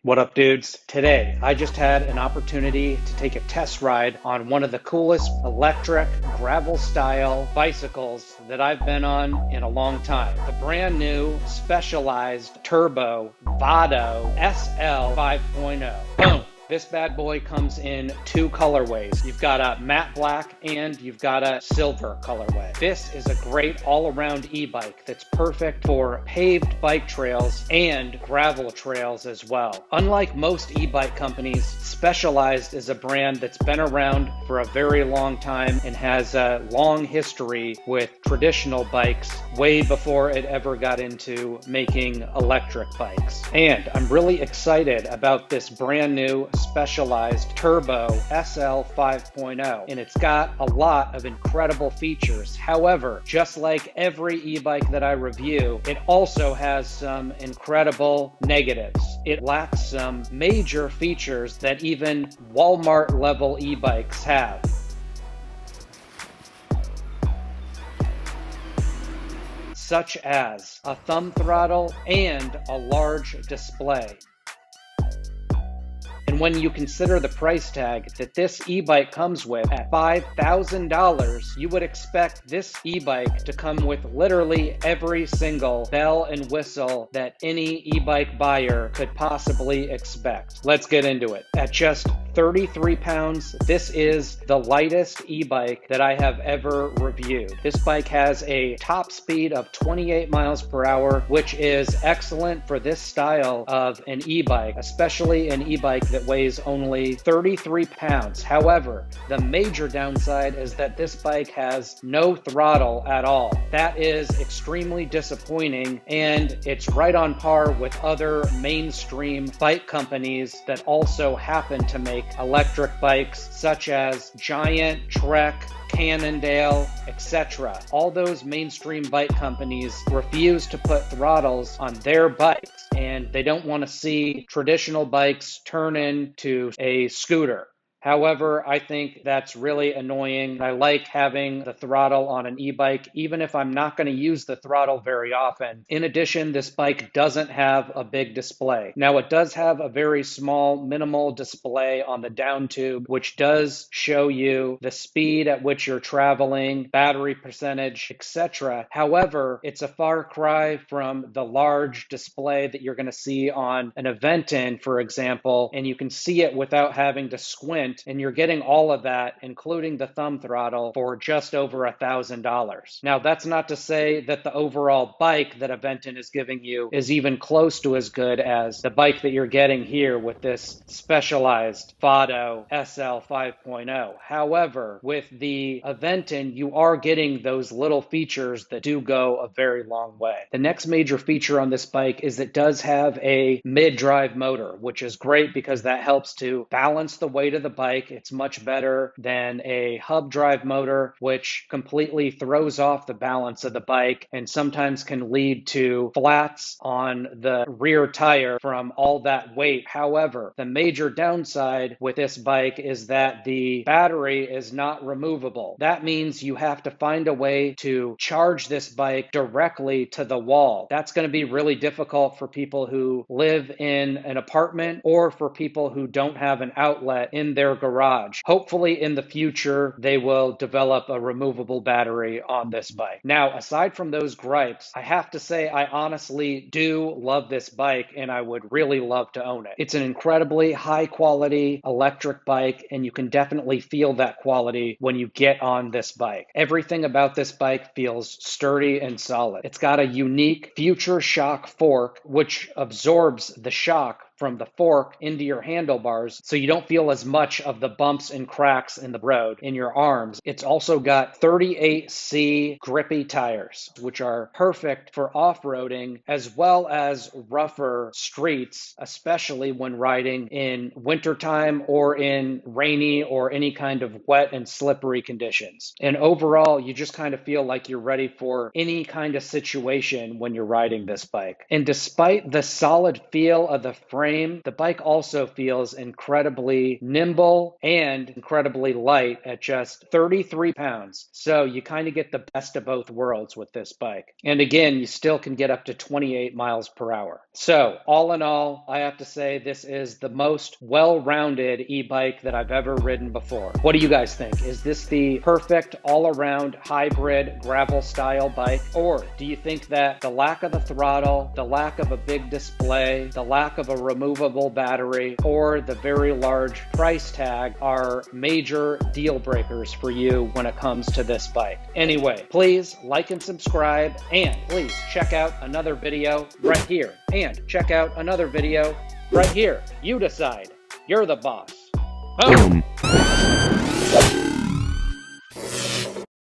What up, dudes? Today, I just had an opportunity to take a test ride on one of the coolest electric gravel style bicycles that I've been on in a long time. The brand new specialized turbo Vado SL 5.0. Boom! This bad boy comes in two colorways. You've got a matte black and you've got a silver colorway. This is a great all-around e-bike that's perfect for paved bike trails and gravel trails as well. Unlike most e-bike companies, Specialized is a brand that's been around for a very long time and has a long history with traditional bikes way before it ever got into making electric bikes. And I'm really excited about this brand new Specialized Turbo SL 5.0, and it's got a lot of incredible features. However, just like every e-bike that I review, it also has some incredible negatives. It lacks some major features that even Walmart level e-bikes have. Such as a thumb throttle and a large display. And when you consider the price tag that this e-bike comes with at $5,000, you would expect this e-bike to come with literally every single bell and whistle that any e-bike buyer could possibly expect. Let's get into it. At just 33 pounds, this is the lightest e-bike that I have ever reviewed. This bike has a top speed of 28 miles per hour, which is excellent for this style of an e-bike, especially an e-bike that weighs only 33 pounds. However, the major downside is that this bike has no throttle at all. That is extremely disappointing, and it's right on par with other mainstream bike companies that also happen to make electric bikes, such as Giant, Trek, Cannondale, etc. All those mainstream bike companies refuse to put throttles on their bikes, and they don't want to see traditional bikes turn into a scooter. However, I think that's really annoying. I like having the throttle on an e-bike, even if I'm not going to use the throttle very often. In addition, this bike doesn't have a big display. Now, it does have a very small, minimal display on the down tube, which does show you the speed at which you're traveling, battery percentage, etc. However, it's a far cry from the large display that you're going to see on an Aventon, for example, and you can see it without having to squint. And you're getting all of that, including the thumb throttle, for just over $1,000. Now, that's not to say that the overall bike that Aventon is giving you is even close to as good as the bike that you're getting here with this Specialized Vado SL 5.0. However, with the Aventon, you are getting those little features that do go a very long way. The next major feature on this bike is it does have a mid-drive motor, which is great because that helps to balance the weight of the bike. It's much better than a hub drive motor, which completely throws off the balance of the bike and sometimes can lead to flats on the rear tire from all that weight. However, the major downside with this bike is that the battery is not removable. That means you have to find a way to charge this bike directly to the wall. That's going to be really difficult for people who live in an apartment or for people who don't have an outlet in their garage. Hopefully in the future, they will develop a removable battery on this bike. Now, aside from those gripes, I have to say I honestly do love this bike and I would really love to own it. It's an incredibly high quality electric bike and you can definitely feel that quality when you get on this bike. Everything about this bike feels sturdy and solid. It's got a unique Future Shock fork which absorbs the shock from the fork into your handlebars so you don't feel as much of the bumps and cracks in the road in your arms. It's also got 38C grippy tires, which are perfect for off-roading as well as rougher streets, especially when riding in wintertime or in rainy or any kind of wet and slippery conditions. And overall, you just kind of feel like you're ready for any kind of situation when you're riding this bike. And despite the solid feel of the frame, frame, the bike also feels incredibly nimble and incredibly light at just 33 pounds. So you kind of get the best of both worlds with this bike. And again, you still can get up to 28 miles per hour. So all in all, I have to say this is the most well-rounded e-bike that I've ever ridden before. What do you guys think? Is this the perfect all-around hybrid gravel style bike? Or do you think that the lack of the throttle, the lack of a big display, the lack of a removable battery, or the very large price tag are major deal breakers for you when it comes to this bike? Anyway, please like and subscribe, and please check out another video right here, and check out another video right here. You decide. You're the boss. Boom!